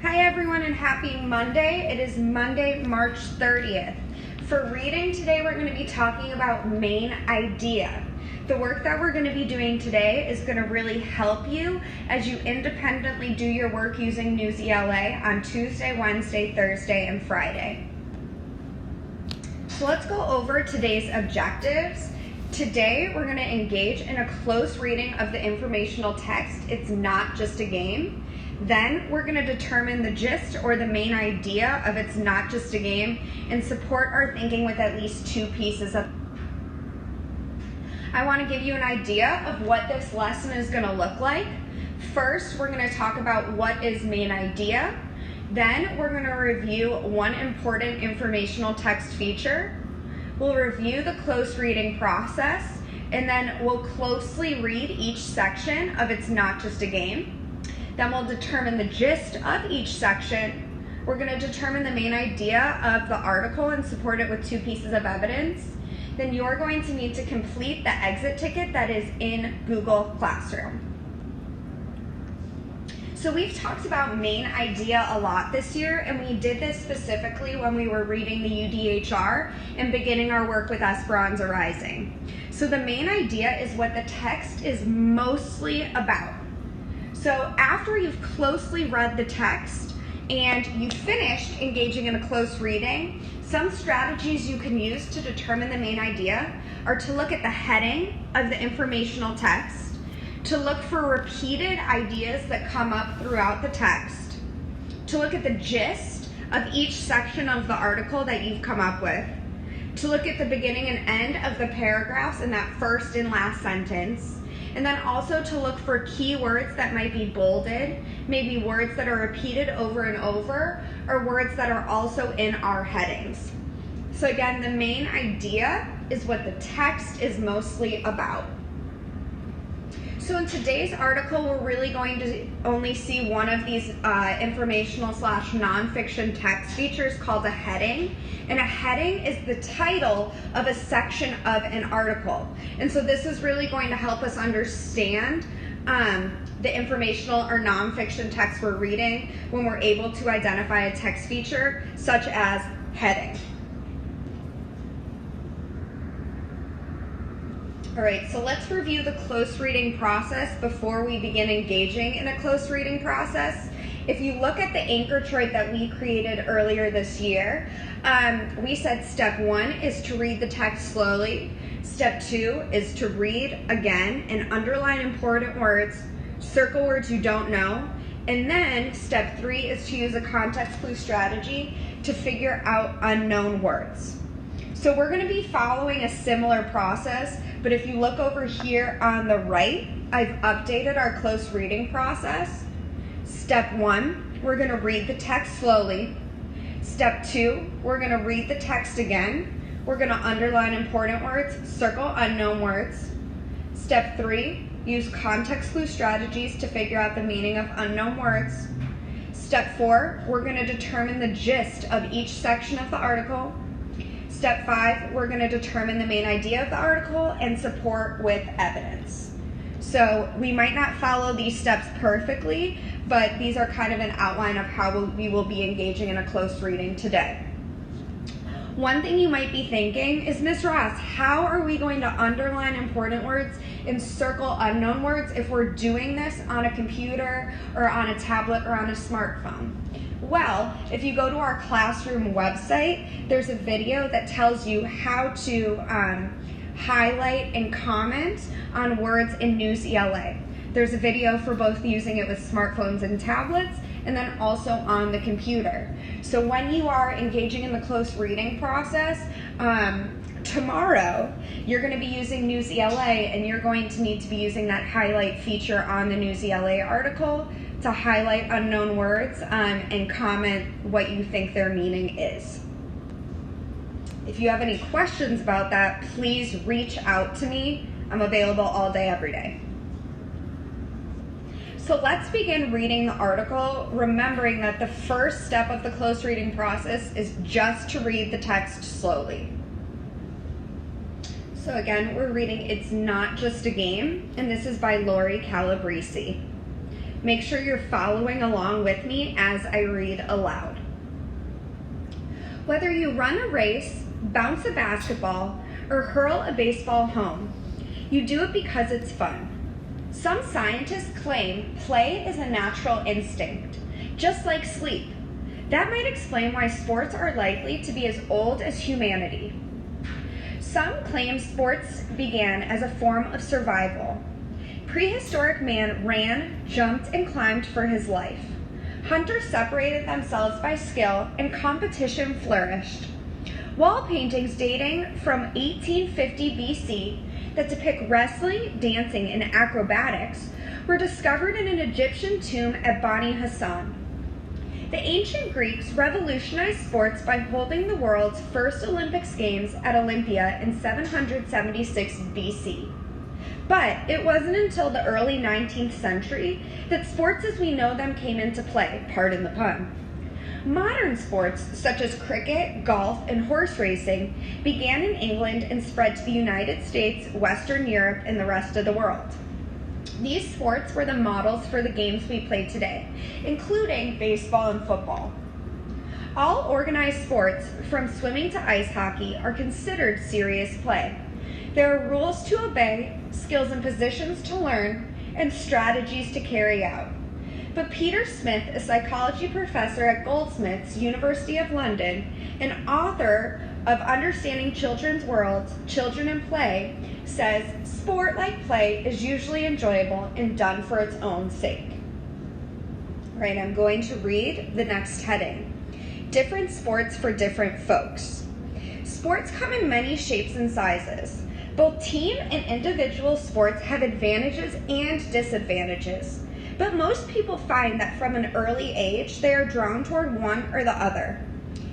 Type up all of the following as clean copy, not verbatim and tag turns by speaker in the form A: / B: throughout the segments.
A: Hi everyone and happy Monday. It is Monday, March 30th. For reading today, we're going to be talking about main idea. The work that we're going to be doing today is going to really help you as you independently do your work using Newsy LA on Tuesday, Wednesday, Thursday, and Friday. So let's go over today's objectives. Today, we're going to engage in a close reading of the informational text. It's not just a game. Then we're going to determine the gist or the main idea of It's Not Just a Game and support our thinking with at least two pieces of. I want to give you an idea of what this lesson is going to look like. First, we're going to talk about what is main idea. Then we're going to review one important informational text feature. We'll review the close reading process, and then we'll closely read each section of It's Not Just a Game. Then we'll determine the gist of each section. We're going to determine the main idea of the article and support it with two pieces of evidence. Then you're going to need to complete the exit ticket that is in Google Classroom. So we've talked about main idea a lot this year, and we did this specifically when we were reading the UDHR and beginning our work with Esperanza Rising. So the main idea is what the text is mostly about. So after you've closely read the text and you've finished engaging in a close reading, some strategies you can use to determine the main idea are to look at the heading of the informational text, to look for repeated ideas that come up throughout the text, to look at the gist of each section of the article that you've come up with, to look at the beginning and end of the paragraphs in that first and last sentence, and then also to look for keywords that might be bolded, maybe words that are repeated over and over, or words that are also in our headings. So again, the main idea is what the text is mostly about. So in today's article, we're really going to only see one of these informational / nonfiction text features called a heading. And a heading is the title of a section of an article. And so this is really going to help us understand the informational or nonfiction text we're reading when we're able to identify a text feature such as heading. All right, so let's review the close reading process before we begin engaging in a close reading process. If you look at the anchor chart that we created earlier this year, we said step 1 is to read the text slowly. Step 2 is to read again and underline important words, circle words you don't know. And then step 3 is to use a context clue strategy to figure out unknown words. So we're going to be following a similar process, but if you look over here on the right, I've updated our close reading process. Step 1, we're going to read the text slowly. Step 2, we're going to read the text again. We're going to underline important words, circle unknown words. Step 3, use context clue strategies to figure out the meaning of unknown words. Step 4, we're going to determine the gist of each section of the article. Step 5, we're going to determine the main idea of the article and support with evidence. So we might not follow these steps perfectly, but these are kind of an outline of how we will be engaging in a close reading today. One thing you might be thinking is, Ms. Ross, how are we going to underline important words and circle unknown words if we're doing this on a computer or on a tablet or on a smartphone? Well, if you go to our classroom website, there's a video that tells you how to highlight and comment on words in Newsy LA. There's a video for both using it with smartphones and tablets, and then also on the computer. So when you are engaging in the close reading process, tomorrow you're going to be using Newsy LA, and you're going to need to be using that highlight feature on the Newsy LA article to highlight unknown words and comment what you think their meaning is. If you have any questions about that, please reach out to me. I'm available all day, every day. So let's begin reading the article, remembering that the first step of the close reading process is just to read the text slowly. So again, we're reading It's Not Just a Game, and this is by Lori Calabrese. Make sure you're following along with me as I read aloud. Whether you run a race, bounce a basketball, or hurl a baseball home, you do it because it's fun. Some scientists claim play is a natural instinct, just like sleep. That might explain why sports are likely to be as old as humanity. Some claim sports began as a form of survival. Prehistoric man ran, jumped, and climbed for his life. Hunters separated themselves by skill, and competition flourished. Wall paintings dating from 1850 BC that depict wrestling, dancing, and acrobatics were discovered in an Egyptian tomb at Bani Hassan. The ancient Greeks revolutionized sports by holding the world's first Olympic Games at Olympia in 776 BC. But it wasn't until the early 19th century that sports as we know them came into play, pardon the pun. Modern sports, such as cricket, golf, and horse racing, began in England and spread to the United States, Western Europe, and the rest of the world. These sports were the models for the games we play today, including baseball and football. All organized sports, from swimming to ice hockey, are considered serious play. There are rules to obey, skills and positions to learn, and strategies to carry out. But Peter Smith, a psychology professor at Goldsmiths, University of London, and author of Understanding Children's Worlds, Children and Play, says, sport like play is usually enjoyable and done for its own sake. All right, I'm going to read the next heading. Different sports for different folks. Sports come in many shapes and sizes. Both team and individual sports have advantages and disadvantages, but most people find that from an early age, they are drawn toward one or the other.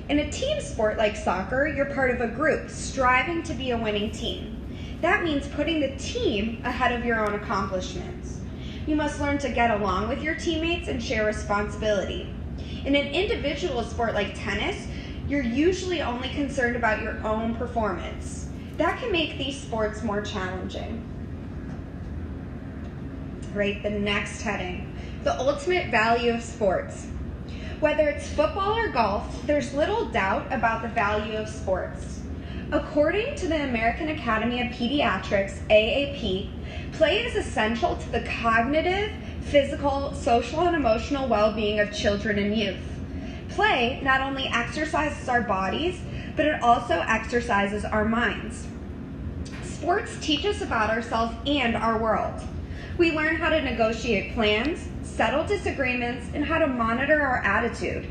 A: In a team sport like soccer, you're part of a group, striving to be a winning team. That means putting the team ahead of your own accomplishments. You must learn to get along with your teammates and share responsibility. In an individual sport like tennis, you're usually only concerned about your own performance. That can make these sports more challenging. Right, the next heading, the ultimate value of sports. Whether it's football or golf, there's little doubt about the value of sports. According to the American Academy of Pediatrics, AAP, play is essential to the cognitive, physical, social, and emotional well-being of children and youth. Play not only exercises our bodies, but it also exercises our minds. Sports teach us about ourselves and our world. We learn how to negotiate plans, settle disagreements, and how to monitor our attitude.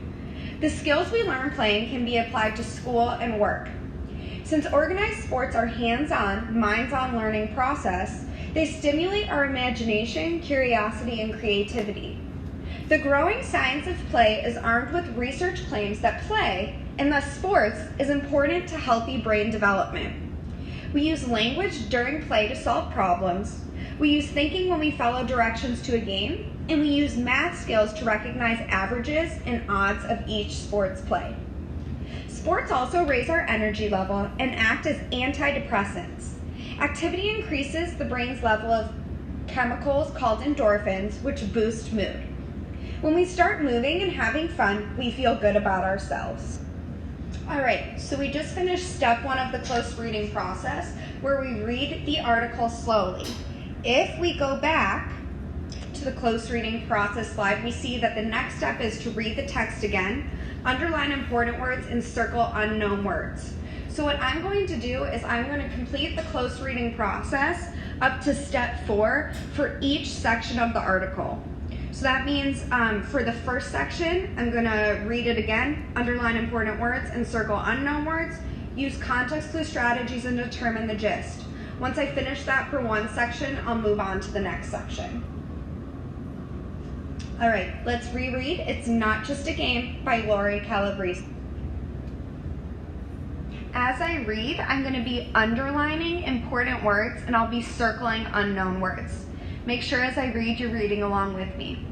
A: The skills we learn playing can be applied to school and work. Since organized sports are hands-on, minds-on learning process, they stimulate our imagination, curiosity, and creativity. The growing science of play is armed with research claims that play, and thus sports, is important to healthy brain development. We use language during play to solve problems. We use thinking when we follow directions to a game, and we use math skills to recognize averages and odds of each sports play. Sports also raise our energy level and act as antidepressants. Activity increases the brain's level of chemicals called endorphins, which boost mood. When we start moving and having fun, we feel good about ourselves. All right, so we just finished step 1 of the close reading process, where we read the article slowly. If we go back to the close reading process slide, we see that the next step is to read the text again, underline important words, and circle unknown words. So what I'm going to do is I'm going to complete the close reading process up to step 4 for each section of the article. So that means for the first section, I'm going to read it again, underline important words, and circle unknown words, use context clue strategies, and determine the gist. Once I finish that for one section, I'll move on to the next section. All right, let's reread It's Not Just a Game by Lori Calabrese. As I read, I'm going to be underlining important words, and I'll be circling unknown words. Make sure as I read, you're reading along with me.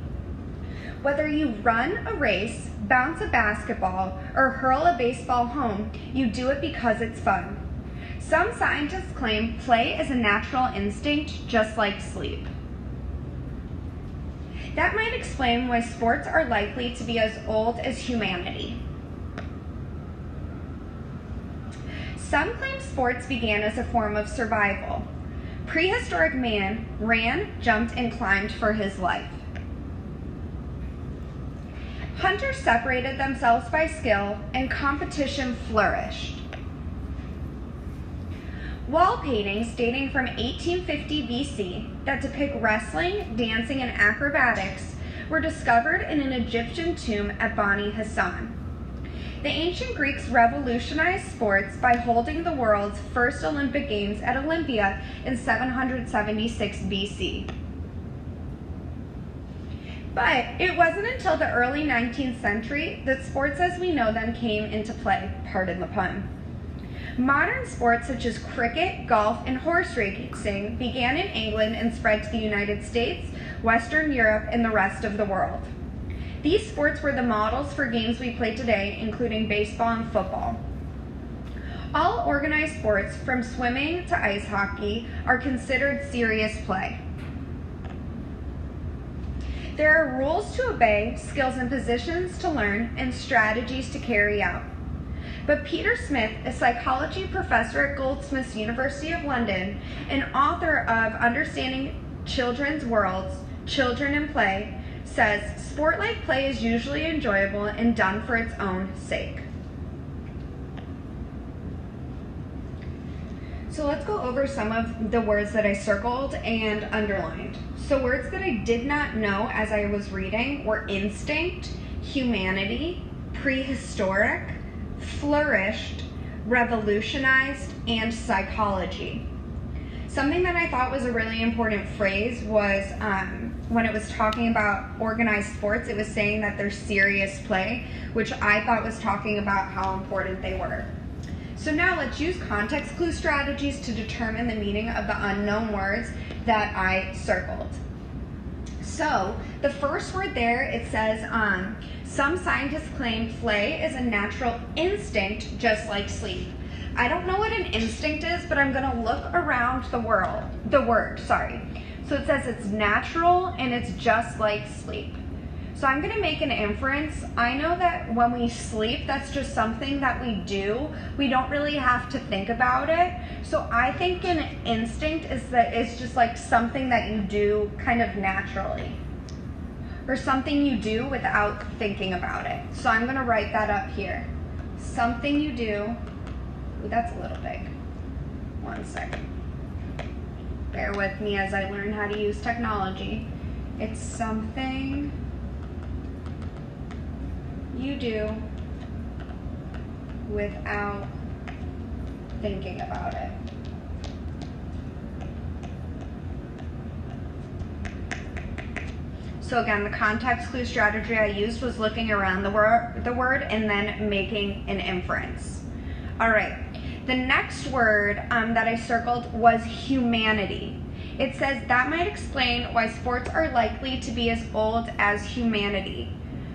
A: Whether you run a race, bounce a basketball, or hurl a baseball home, you do it because it's fun. Some scientists claim play is a natural instinct, just like sleep. That might explain why sports are likely to be as old as humanity. Some claim sports began as a form of survival. Prehistoric man ran, jumped, and climbed for his life. Hunters separated themselves by skill, and competition flourished. Wall paintings dating from 1850 BC that depict wrestling, dancing, and acrobatics were discovered in an Egyptian tomb at Bani Hassan. The ancient Greeks revolutionized sports by holding the world's first Olympic Games at Olympia in 776 BC. But it wasn't until the early 19th century that sports as we know them came into play, pardon the pun. Modern sports such as cricket, golf, and horse racing began in England and spread to the United States, Western Europe, and the rest of the world. These sports were the models for games we play today, including baseball and football. All organized sports, from swimming to ice hockey, are considered serious play. There are rules to obey, skills and positions to learn, and strategies to carry out. But Peter Smith, a psychology professor at Goldsmiths University of London and author of Understanding Children's Worlds, Children and Play, says, sport-like play is usually enjoyable and done for its own sake. So let's go over some of the words that I circled and underlined. So words that I did not know as I was reading were instinct, humanity, prehistoric, flourished, revolutionized, and psychology. Something that I thought was a really important phrase was when it was talking about organized sports, it was saying that they're serious play, which I thought was talking about how important they were. So now let's use context clue strategies to determine the meaning of the unknown words that I circled. So the first word there, it says, some scientists claim play is a natural instinct just like sleep. I don't know what an instinct is, but I'm gonna look around the word. So it says it's natural and it's just like sleep. So I'm gonna make an inference. I know that when we sleep, that's just something that we do. We don't really have to think about it. So I think an instinct is that it's just like something that you do kind of naturally, or something you do without thinking about it. So I'm gonna write that up here. Something you do. Ooh, that's a little big. One second. Bear with me as I learn how to use technology. It's something you do without thinking about it. So again, the context clue strategy I used was looking around the word and then making an inference. All right, the next word that I circled was humanity. It says that might explain why sports are likely to be as old as humanity.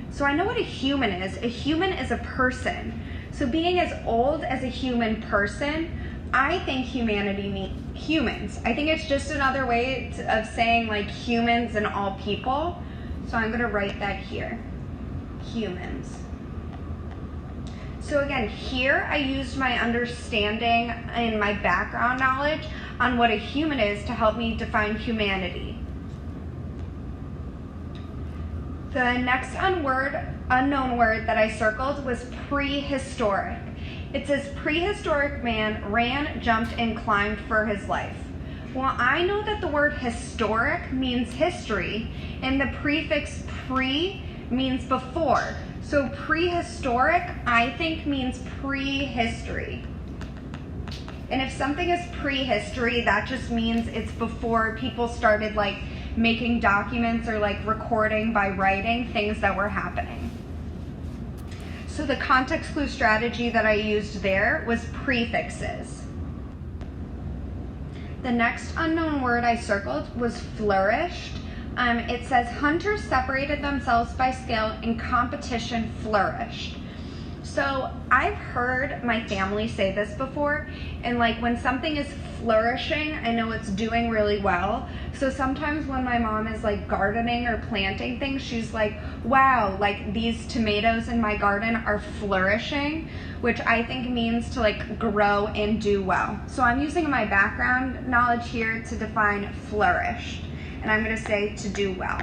A: So I know what a human is. A human is a person. So being as old as a human person, I think humanity means humans. I think it's just another way of saying like humans and all people. So I'm gonna write that here, humans. So again, here I used my understanding and my background knowledge on what a human is to help me define humanity. The next unknown word that I circled was prehistoric. It says prehistoric man ran, jumped, and climbed for his life. Well, I know that the word historic means history, and the prefix pre means before. So prehistoric, I think, means prehistory. And if something is prehistory, that just means it's before people started like making documents or like recording by writing things that were happening. So the context clue strategy that I used there was prefixes. The next unknown word I circled was flourished. It says hunters separated themselves by skill and competition flourished. So I've heard my family say this before, and like when something is flourishing, I know it's doing really well. So sometimes when my mom is like gardening or planting things, she's like, wow, like these tomatoes in my garden are flourishing, which I think means to like grow and do well. So I'm using my background knowledge here to define flourished, and I'm going to say to do well.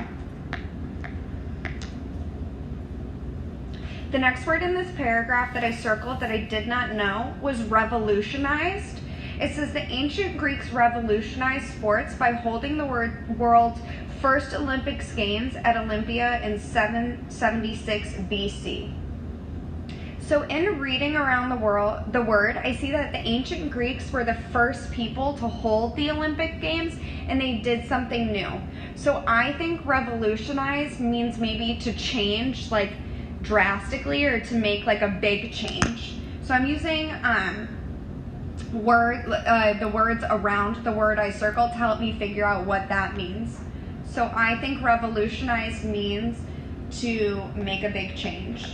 A: The next word in this paragraph that I circled that I did not know was revolutionized. It says the ancient Greeks revolutionized sports by holding the world's first Olympic Games at Olympia in 776 BC. So in reading around the word, I see that the ancient Greeks were the first people to hold the Olympic Games, and they did something new. So I think revolutionize means maybe to change, like drastically, or to make like a big change. So I'm using the words around the word I circled to help me figure out what that means. So I think revolutionize means to make a big change.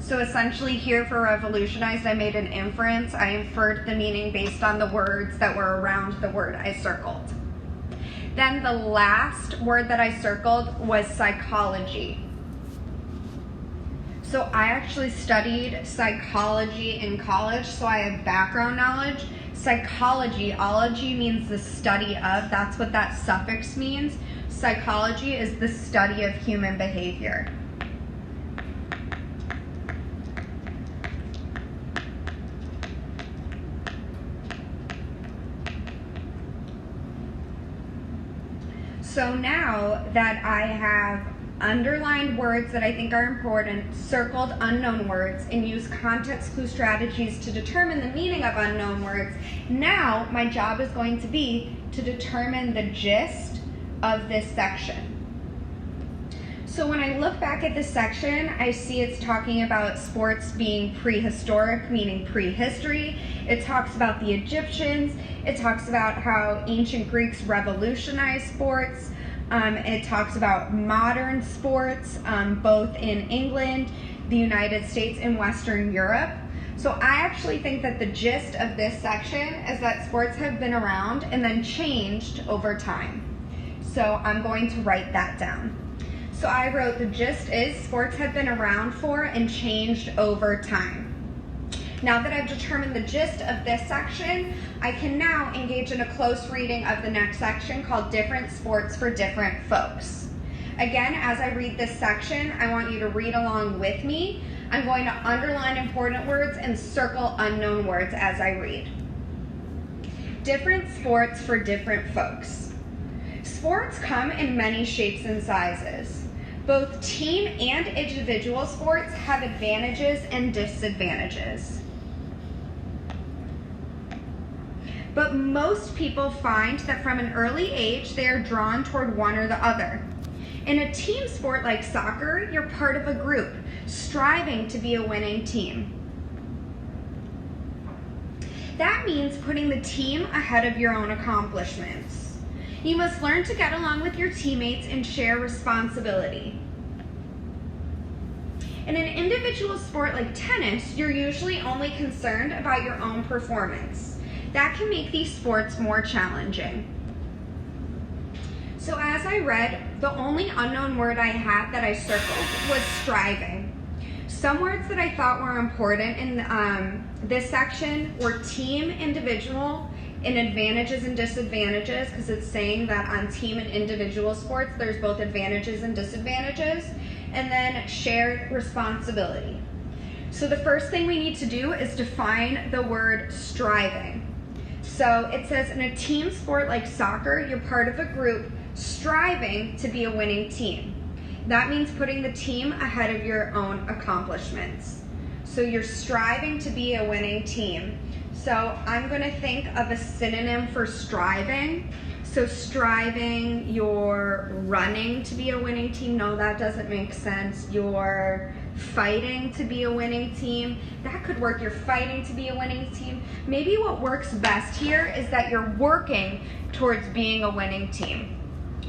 A: So essentially here for revolutionized, I made an inference. I inferred the meaning based on the words that were around the word I circled. Then the last word that I circled was psychology. So I actually studied psychology in college, so I have background knowledge. Psychology, ology means the study of, that's what that suffix means. Psychology is the study of human behavior. So now that I have underlined words that I think are important, circled unknown words, and used context clue strategies to determine the meaning of unknown words, now my job is going to be to determine the gist of this section. So when I look back at this section, I see it's talking about sports being prehistoric, meaning prehistory. It talks about the Egyptians. It talks about how ancient Greeks revolutionized sports. It talks about modern sports, both in England, the United States, and Western Europe. So I actually think that the gist of this section is that sports have been around and then changed over time. So I'm going to write that down. So I wrote the gist is sports have been around for and changed over time. Now that I've determined the gist of this section, I can now engage in a close reading of the next section called Different Sports for Different Folks. Again, as I read this section, I want you to read along with me. I'm going to underline important words and circle unknown words as I read. Different sports for different folks. Sports come in many shapes and sizes. Both team and individual sports have advantages and disadvantages. But most people find that from an early age, they are drawn toward one or the other. In a team sport like soccer, you're part of a group, striving to be a winning team. That means putting the team ahead of your own accomplishments. You must learn to get along with your teammates and share responsibility. In an individual sport like tennis, you're usually only concerned about your own performance. That can make these sports more challenging. So as I read, the only unknown word I had that I circled was striving. Some words that I thought were important in this section were team, individual, and advantages and disadvantages, because it's saying that on team and individual sports, there's both advantages and disadvantages, and then shared responsibility. So the first thing we need to do is define the word striving. So it says in a team sport like soccer, you're part of a group striving to be a winning team. That means putting the team ahead of your own accomplishments. So you're striving to be a winning team. So I'm going to think of a synonym for striving. So striving, you're running to be a winning team. No, that doesn't make sense. You're fighting to be a winning team. That could work. You're fighting to be a winning team. Maybe what works best here is that you're working towards being a winning team.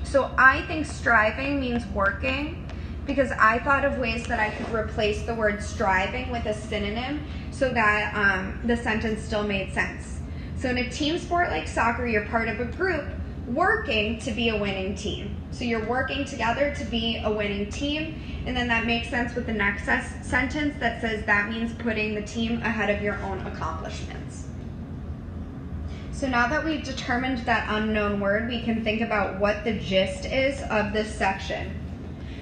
A: So I think striving means working, because I thought of ways that I could replace the word striving with a synonym so that the sentence still made sense. So in a team sport like soccer, you're part of a group working to be a winning team. So you're working together to be a winning team, and then that makes sense with the next sentence that says that means putting the team ahead of your own accomplishments. So now that we've determined that unknown word, we can think about what the gist is of this section.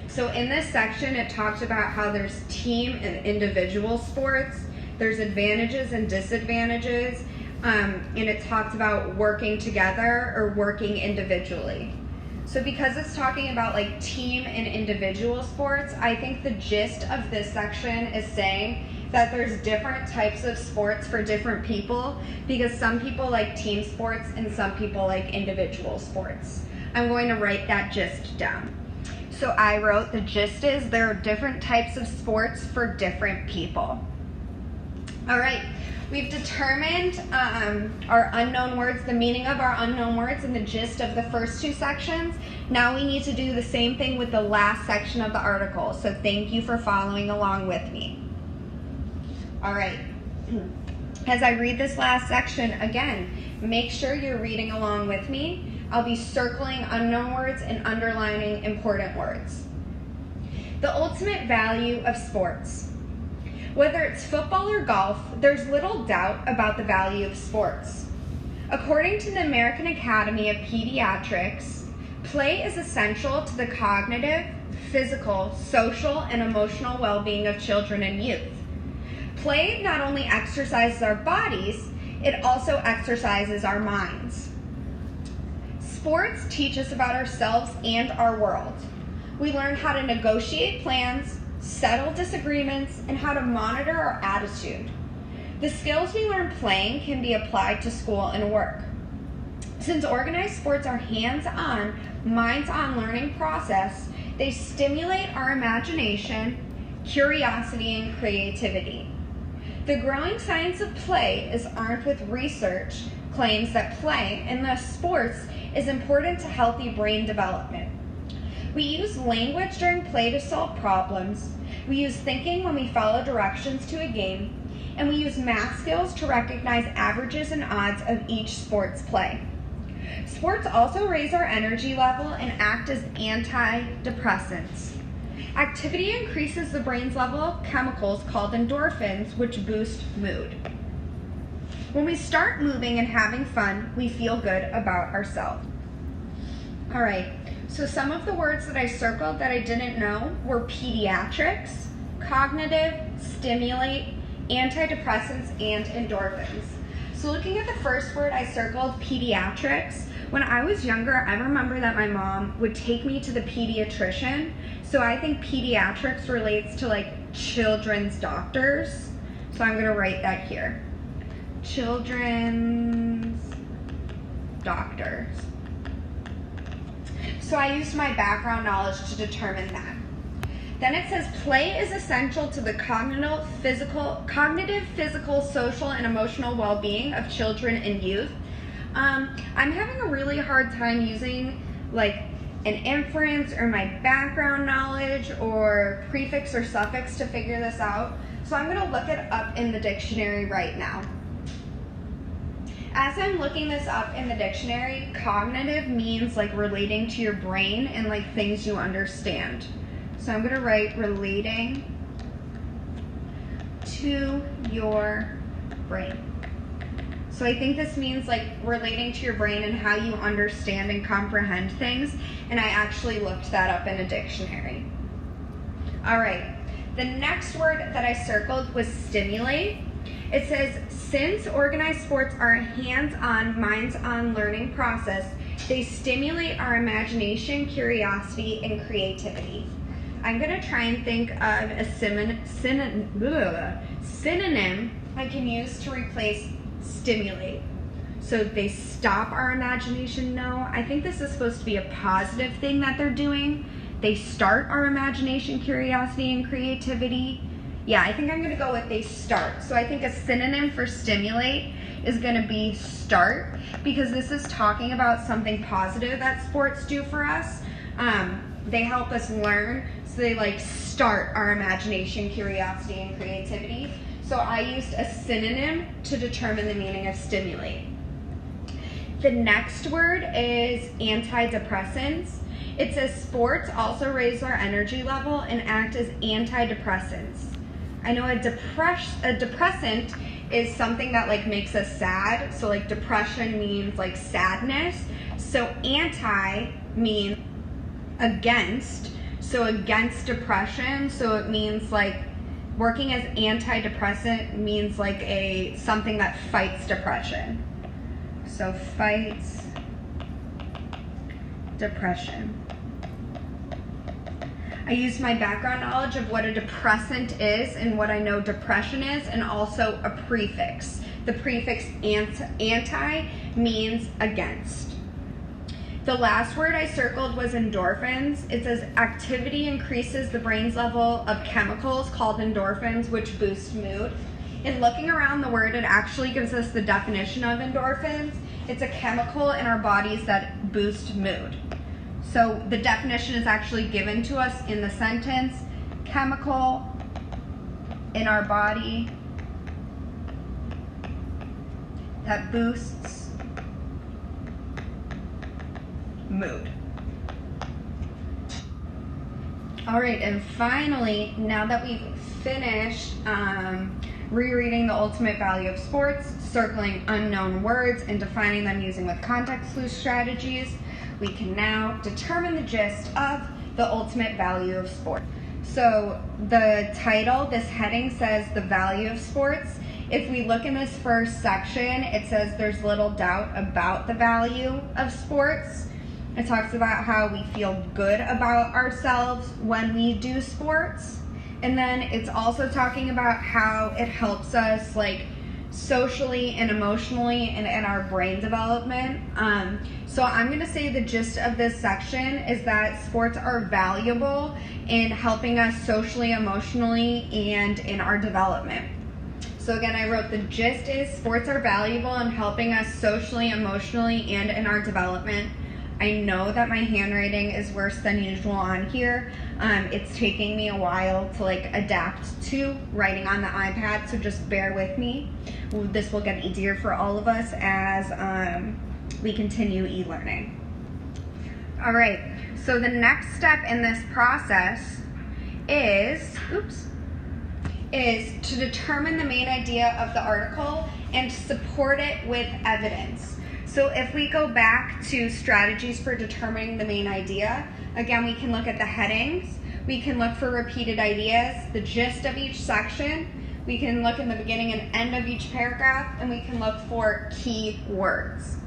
A: So in this section, it talked about how there's team and individual sports, there's advantages and disadvantages, and it talks about working together or working individually. So because it's talking about like team and individual sports, I think the gist of this section is saying that there's different types of sports for different people, because some people like team sports and some people like individual sports. I'm going to write that gist down. So I wrote the gist is there are different types of sports for different people. All right, we've determined our unknown words, the meaning of our unknown words and the gist of the first two sections. Now we need to do the same thing with the last section of the article. So thank you for following along with me. All right, as I read this last section again, make sure you're reading along with me. I'll be circling unknown words and underlining important words. The ultimate value of sports. Whether it's football or golf, there's little doubt about the value of sports. According to the American Academy of Pediatrics, play is essential to the cognitive, physical, social, and emotional well-being of children and youth. Play not only exercises our bodies, it also exercises our minds. Sports teach us about ourselves and our world. We learn how to negotiate plans, settle disagreements, and how to monitor our attitude. The skills we learn playing can be applied to school and work. Since organized sports are hands-on, minds-on learning process, they stimulate our imagination, curiosity, and creativity. The growing science of play is armed with research claims that play, and thus sports, is important to healthy brain development. We use language during play to solve problems. We use thinking when we follow directions to a game, and we use math skills to recognize averages and odds of each sport's play. Sports also raise our energy level and act as antidepressants. Activity increases the brain's level of chemicals called endorphins, which boost mood. When we start moving and having fun, we feel good about ourselves. All right, so some of the words that I circled that I didn't know were pediatrics, cognitive, stimulate, antidepressants, and endorphins. So looking at the first word I circled, pediatrics, when I was younger, I remember that my mom would take me to the pediatrician. So I think pediatrics relates to like children's doctors. So I'm gonna write that here. Children's doctors. So I used my background knowledge to determine that. Then it says play is essential to the cognitive, physical, social, and emotional well-being of children and youth. I'm having a really hard time using like an inference or my background knowledge or prefix or suffix to figure this out. So I'm gonna look it up in the dictionary right now. As I'm looking this up in the dictionary, cognitive means like relating to your brain and like things you understand. So I'm gonna write relating to your brain. So I think this means like relating to your brain and how you understand and comprehend things. And I actually looked that up in a dictionary. All right, the next word that I circled was stimulate. It says, since organized sports are a hands-on, minds-on learning process, they stimulate our imagination, curiosity, and creativity. I'm gonna try and think of a synonym I can use to replace stimulate. So they stop our imagination? No. I think this is supposed to be a positive thing that they're doing. They start our imagination, curiosity, and creativity. Yeah, I think I'm gonna go with they start. So I think a synonym for stimulate is gonna be start, because this is talking about something positive that sports do for us. They help us learn, so they like start our imagination, curiosity, and creativity. So I used a synonym to determine the meaning of stimulate. The next word is antidepressants. It says sports also raise our energy level and act as antidepressants. I know a depressant is something that like makes us sad. So like depression means like sadness. So anti means against. So against depression. So it means like working as antidepressant means like something that fights depression. So fights depression. I used my background knowledge of what a depressant is and what I know depression is, and also a prefix. The prefix anti means against. The last word I circled was endorphins. It says activity increases the brain's level of chemicals called endorphins, which boost mood. In looking around the word, it actually gives us the definition of endorphins. It's a chemical in our bodies that boost mood. So the definition is actually given to us in the sentence: chemical in our body that boosts mood. All right, and finally, now that we've finished rereading the ultimate value of sports, circling unknown words, and defining them using with context clue strategies, we can now determine the gist of the ultimate value of sport. So the title, this heading says the value of sports. If we look in this first section, it says there's little doubt about the value of sports. It talks about how we feel good about ourselves when we do sports. And then it's also talking about how it helps us like socially and emotionally and in our brain development. So I'm going to say the gist of this section is that sports are valuable in helping us socially, emotionally, and in our development. So again, I wrote the gist is sports are valuable in helping us socially, emotionally, and in our development. I know that my handwriting is worse than usual on here. It's taking me a while to like adapt to writing on the iPad, so just bear with me. This will get easier for all of us as we continue e-learning. All right, so the next step in this process is to determine the main idea of the article and support it with evidence. So if we go back to strategies for determining the main idea, again, we can look at the headings, we can look for repeated ideas, the gist of each section, we can look in the beginning and end of each paragraph, and we can look for key words.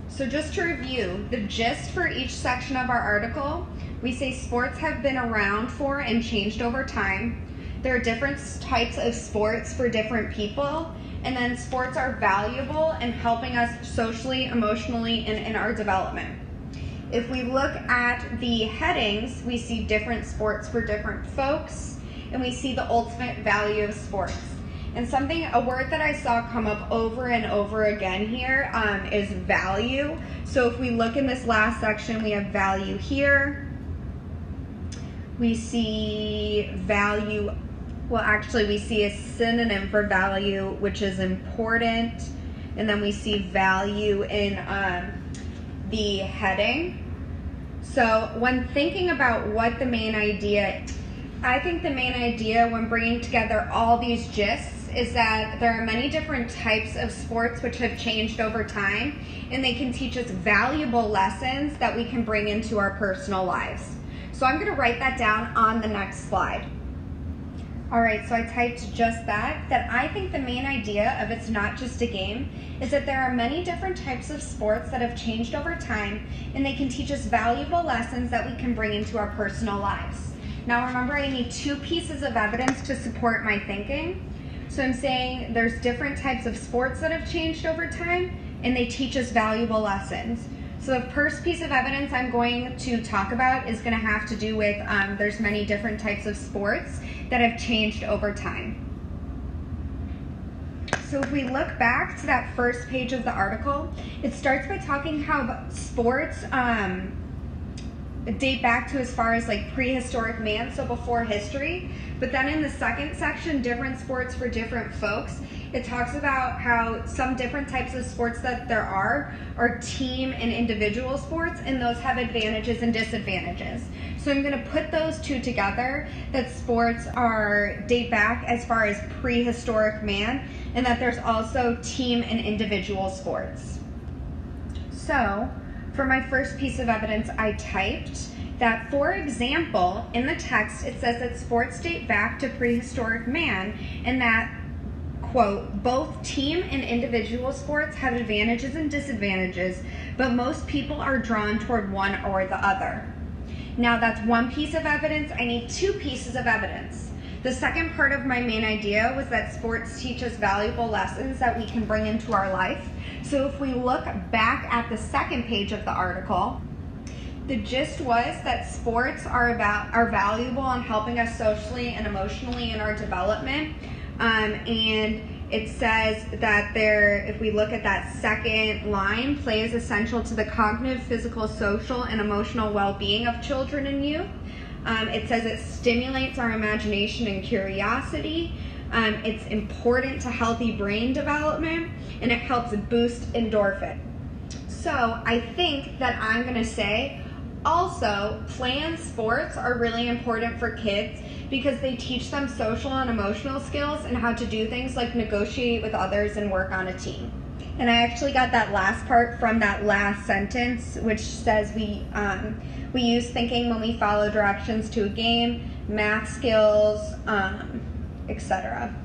A: So just to review, the gist for each section of our article, we say sports have been around for and changed over time. There are different types of sports for different people, and then sports are valuable in helping us socially, emotionally, and in our development. If we look at the headings, we see different sports for different folks, and we see the ultimate value of sports. And a word that I saw come up over and over again here is value. So if we look in this last section, we have value here. We see value. Well, actually, we see a synonym for value, which is important. And then we see value in the heading. So when thinking about what the main idea, I think the main idea when bringing together all these gists is that there are many different types of sports which have changed over time, and they can teach us valuable lessons that we can bring into our personal lives. So I'm going to write that down on the next slide. All right, so I typed just that I think the main idea of It's Not Just a Game is that there are many different types of sports that have changed over time, and they can teach us valuable lessons that we can bring into our personal lives. Now remember, I need two pieces of evidence to support my thinking. So I'm saying there's different types of sports that have changed over time, and they teach us valuable lessons. So the first piece of evidence I'm going to talk about is going to have to do with there's many different types of sports that have changed over time. So if we look back to that first page of the article, it starts by talking how sports date back to as far as like prehistoric man, so before history. But then in the second section, different sports for different folks, it talks about how some different types of sports that there are team and individual sports, and those have advantages and disadvantages. So I'm going to put those two together, that sports date back as far as prehistoric man, and that there's also team and individual sports. So for my first piece of evidence, I typed that, for example, in the text it says that sports date back to prehistoric man, and that, quote, both team and individual sports have advantages and disadvantages, but most people are drawn toward one or the other. Now that's one piece of evidence. I need two pieces of evidence. The second part of my main idea was that sports teach us valuable lessons that we can bring into our life. So if we look back at the second page of the article, the gist was that sports are valuable in helping us socially and emotionally in our development. And it says that if we look at that second line, play is essential to the cognitive, physical, social, and emotional well-being of children and youth. It says it stimulates our imagination and curiosity. It's important to healthy brain development, and it helps boost endorphin. So I think that I'm going to say also planned sports are really important for kids because they teach them social and emotional skills and how to do things like negotiate with others and work on a team. And I actually got that last part from that last sentence, which says we use thinking when we follow directions to a game, math skills, etc.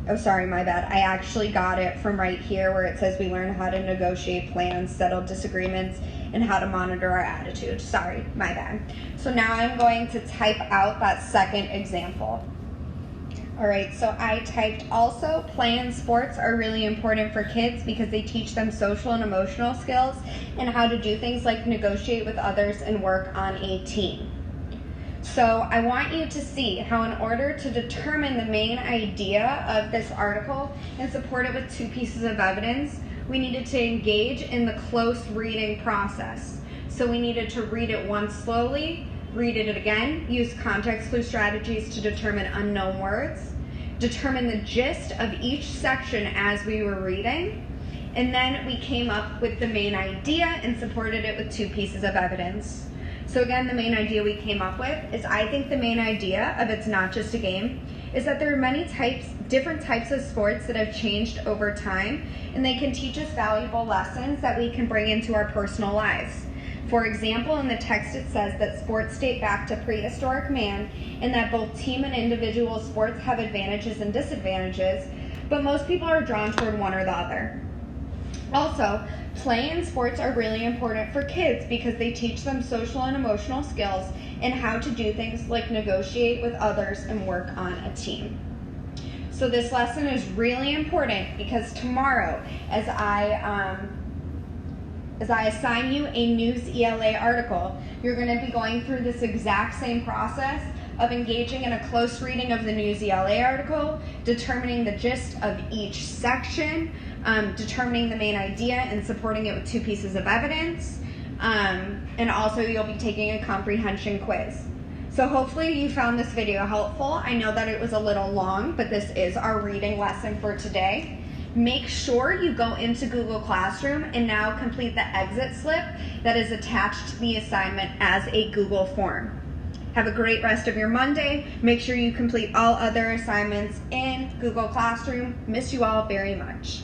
A: Oh, sorry, my bad. I actually got it from right here where it says we learn how to negotiate plans, settle disagreements, and how to monitor our attitude. Sorry, my bad. So now I'm going to type out that second example. All right, so I typed also planned sports are really important for kids because they teach them social and emotional skills and how to do things like negotiate with others and work on a team. So I want you to see how in order to determine the main idea of this article and support it with two pieces of evidence, we needed to engage in the close reading process. So we needed to read it once slowly, read it again, use context clue strategies to determine unknown words, determine the gist of each section as we were reading, and then we came up with the main idea and supported it with two pieces of evidence. So again, the main idea we came up with is, I think the main idea of It's Not Just a Game is that there are many different types of sports that have changed over time, and they can teach us valuable lessons that we can bring into our personal lives. For example, in the text it says that sports date back to prehistoric man, and that both team and individual sports have advantages and disadvantages, but most people are drawn toward one or the other. Also, play and sports are really important for kids because they teach them social and emotional skills and how to do things like negotiate with others and work on a team. So this lesson is really important because tomorrow, as I assign you a News ELA article, you're going to be going through this exact same process of engaging in a close reading of the News ELA article, determining the gist of each section, determining the main idea and supporting it with two pieces of evidence, and also you'll be taking a comprehension quiz. So hopefully you found this video helpful. I know that it was a little long, but this is our reading lesson for today. Make sure you go into Google Classroom and now complete the exit slip that is attached to the assignment as a Google form. Have a great rest of your Monday. Make sure you complete all other assignments in Google Classroom. Miss you all very much.